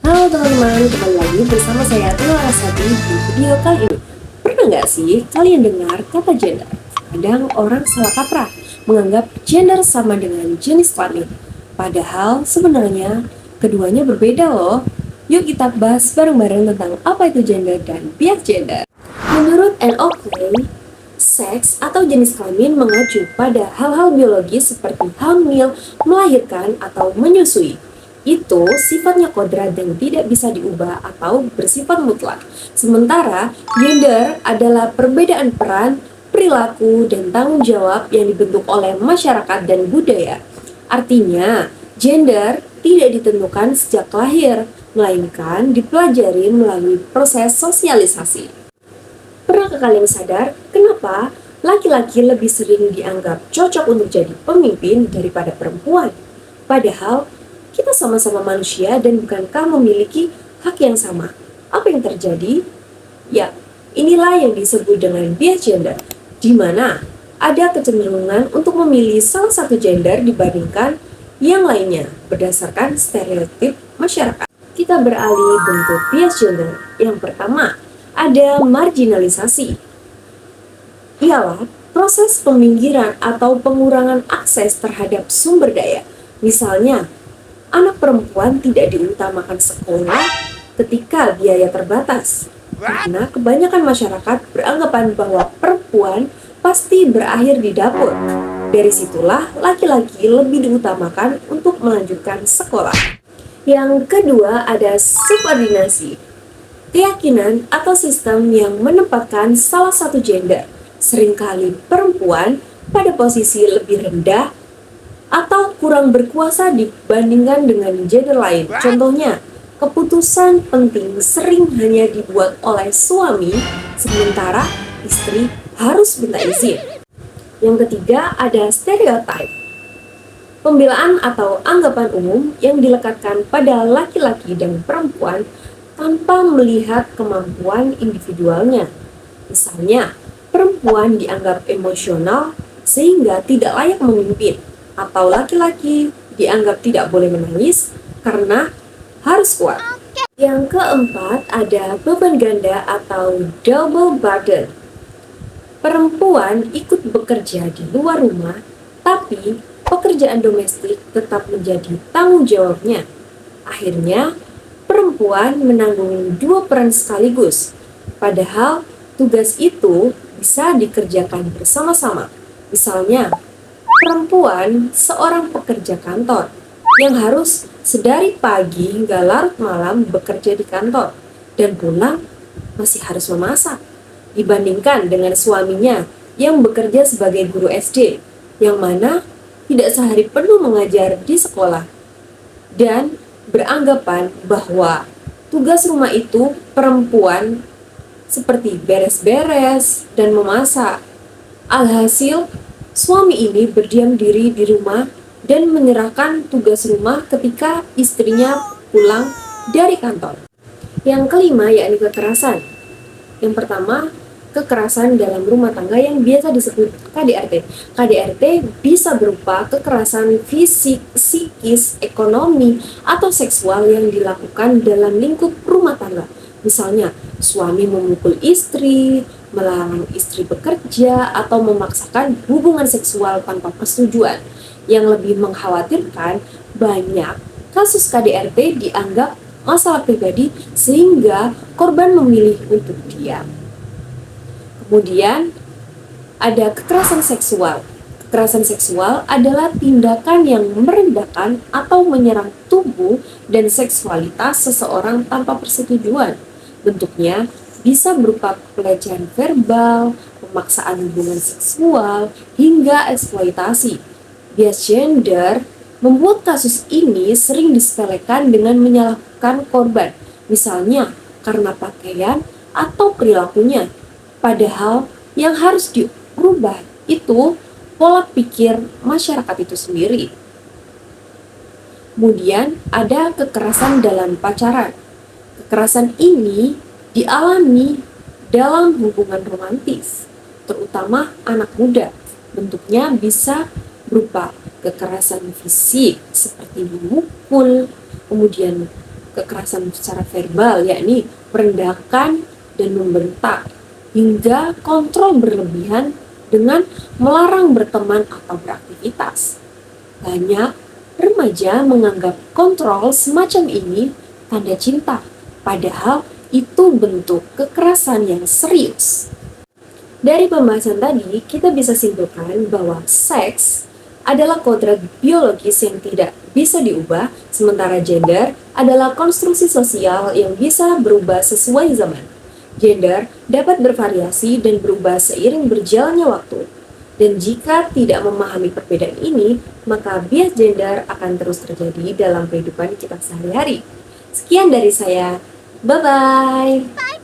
Halo teman-teman, kembali lagi bersama saya Tila Rasati di video kali ini. Pernah nggak sih kalian dengar kata gender? Kadang orang salah kaprah menganggap gender sama dengan jenis kelamin. Padahal sebenarnya keduanya berbeda loh. Yuk kita bahas bareng-bareng tentang apa itu gender dan bias gender. Menurut NOK, seks atau jenis kelamin mengacu pada hal-hal biologis seperti hamil, melahirkan, atau menyusui. Itu sifatnya kodrat dan tidak bisa diubah atau bersifat mutlak. Sementara gender adalah perbedaan peran, perilaku, dan tanggung jawab yang dibentuk oleh masyarakat dan budaya. Artinya, gender tidak ditentukan sejak lahir, melainkan dipelajari melalui proses sosialisasi. Pernahkah kalian sadar kenapa laki-laki lebih sering dianggap cocok untuk jadi pemimpin daripada perempuan? Padahal kita sama-sama manusia dan bukankah memiliki hak yang sama? Apa yang terjadi? Ya, inilah yang disebut dengan bias gender, di mana ada kecenderungan untuk memilih salah satu gender dibandingkan yang lainnya berdasarkan stereotip masyarakat. Kita beralih bentuk bias gender. Yang pertama, ada marginalisasi. Ialah proses peminggiran atau pengurangan akses terhadap sumber daya. Misalnya, anak perempuan tidak diutamakan sekolah ketika biaya terbatas. Karena kebanyakan masyarakat beranggapan bahwa perempuan pasti berakhir di dapur. Dari situlah laki-laki lebih diutamakan untuk melanjutkan sekolah. Yang kedua ada subordinasi. Keyakinan atau sistem yang menempatkan salah satu gender, seringkali perempuan, pada posisi lebih rendah atau kurang berkuasa dibandingkan dengan gender lain. Contohnya, keputusan penting sering hanya dibuat oleh suami, sementara istri harus minta izin. Yang ketiga ada stereotip. Pembelaan atau anggapan umum yang dilekatkan pada laki-laki dan perempuan tanpa melihat kemampuan individualnya. Misalnya, perempuan dianggap emosional sehingga tidak layak memimpin, atau laki-laki dianggap tidak boleh menangis karena harus kuat. Yang keempat ada beban ganda atau double burden. Perempuan ikut bekerja di luar rumah, tapi pekerjaan domestik tetap menjadi tanggung jawabnya. Akhirnya, perempuan menanggung dua peran sekaligus, padahal tugas itu bisa dikerjakan bersama-sama. Misalnya, perempuan seorang pekerja kantor yang harus sedari pagi hingga larut malam bekerja di kantor dan pulang masih harus memasak, dibandingkan dengan suaminya yang bekerja sebagai guru SD, yang mana tidak sehari penuh mengajar di sekolah dan beranggapan bahwa tugas rumah itu perempuan seperti beres-beres dan memasak. Alhasil, suami ini berdiam diri di rumah dan menyerahkan tugas rumah ketika istrinya pulang dari kantor. Yang kelima yakni kekerasan. Yang pertama, kekerasan dalam rumah tangga yang biasa disebut KDRT. KDRT bisa berupa kekerasan fisik, psikis, ekonomi, atau seksual yang dilakukan dalam lingkup rumah tangga. Misalnya, suami memukul istri, melarang istri bekerja, atau memaksakan hubungan seksual tanpa persetujuan. Yang lebih mengkhawatirkan, banyak kasus KDRT dianggap masalah pribadi sehingga korban memilih untuk diam. Kemudian ada kekerasan seksual. Kekerasan seksual adalah tindakan yang merendahkan atau menyerang tubuh dan seksualitas seseorang tanpa persetujuan. Bentuknya bisa berupa pelecehan verbal, pemaksaan hubungan seksual, hingga eksploitasi. Bias gender membuat kasus ini sering disepelekan dengan menyalahkan korban, misalnya karena pakaian atau perilakunya. Padahal yang harus diubah itu pola pikir masyarakat itu sendiri. Kemudian ada kekerasan dalam pacaran. Kekerasan ini dialami dalam hubungan romantis, terutama anak muda. Bentuknya bisa berupa kekerasan fisik seperti memukul, kemudian kekerasan secara verbal, yakni merendahkan dan membentak, hingga kontrol berlebihan dengan melarang berteman atau beraktivitas. Banyak remaja menganggap kontrol semacam ini tanda cinta, padahal itu bentuk kekerasan yang serius. Dari pembahasan tadi, kita bisa simpulkan bahwa seks adalah kodrat biologis yang tidak bisa diubah, sementara gender adalah konstruksi sosial yang bisa berubah sesuai zaman. Gender dapat bervariasi dan berubah seiring berjalannya waktu. Dan jika tidak memahami perbedaan ini, maka bias gender akan terus terjadi dalam kehidupan kita sehari-hari. Sekian dari saya. Bye-bye!